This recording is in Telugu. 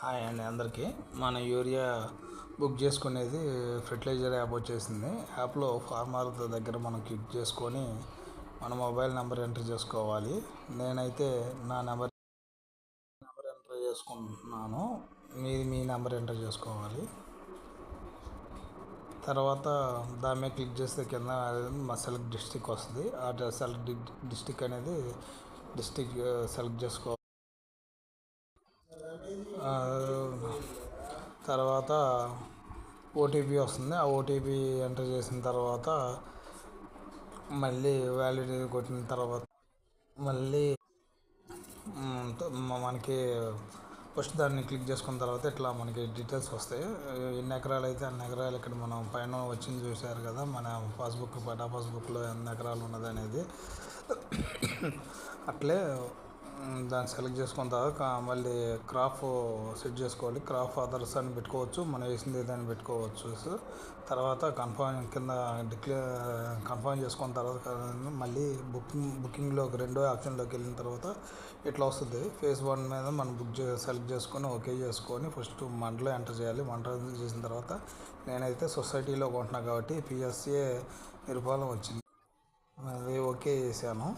హాయ్ అండి అందరికీ. మన యూరియా బుక్ చేసుకునేది ఫెర్టిలైజర్ యాప్ వచ్చేసింది. యాప్లో ఫార్మర్ దగ్గర మనం క్లిక్ చేసుకొని మన మొబైల్ నెంబర్ ఎంటర్ చేసుకోవాలి. నేనైతే నా నెంబర్ ఎంటర్ చేసుకుంటున్నాను. మీ నెంబర్ ఎంటర్ చేసుకోవాలి. తర్వాత దాని మీద క్లిక్ చేస్తే కింద మా సెలెక్ట్ డిస్టిక్ వస్తుంది. ఆ సెలెక్ట్ డిస్టిక్ అనేది డిస్టిక్ సెలెక్ట్ చేసుకోవాలి. తర్వాత ఓటీపీ వస్తుంది. ఆ ఓటీపీ ఎంటర్ చేసిన తర్వాత మళ్ళీ వ్యాలిడ్ కొట్టిన తర్వాత మళ్ళీ మనకి ఫస్ట్ దాన్ని క్లిక్ చేసుకున్న తర్వాత ఇట్లా మనకి డీటెయిల్స్ వస్తాయి. ఎన్ని ఎకరాలు అయితే అన్ని ఎకరాలు ఇక్కడ మనం పైన వచ్చింది చూసారు కదా, మన పాస్బుక్ పటా పాస్బుక్లో ఎన్ని ఎకరాలు ఉన్నది అనేది. అట్లే దాన్ని సెలెక్ట్ చేసుకున్న తర్వాత మళ్ళీ క్రాప్ సెట్ చేసుకోవాలి. క్రాప్ అదర్స్ అని పెట్టుకోవచ్చు, మనం వేసింది ఏదైనా పెట్టుకోవచ్చు. తర్వాత కన్ఫర్మ్ చేసుకున్న తర్వాత మళ్ళీ బుకింగ్లోకి రెండో ఆప్షన్లోకి వెళ్ళిన తర్వాత ఇట్లా వస్తుంది. ఫేజ్ 1 మీద మనం సెలెక్ట్ చేసుకొని ఓకే చేసుకొని ఫస్ట్ మండలో ఎంటర్ చేయాలి. మండలో చేసిన తర్వాత నేనైతే సొసైటీలో కొంటున్నా కాబట్టి పిఎస్ఏ నిరుపాలెం వచ్చింది. అది ఓకే చేశాను.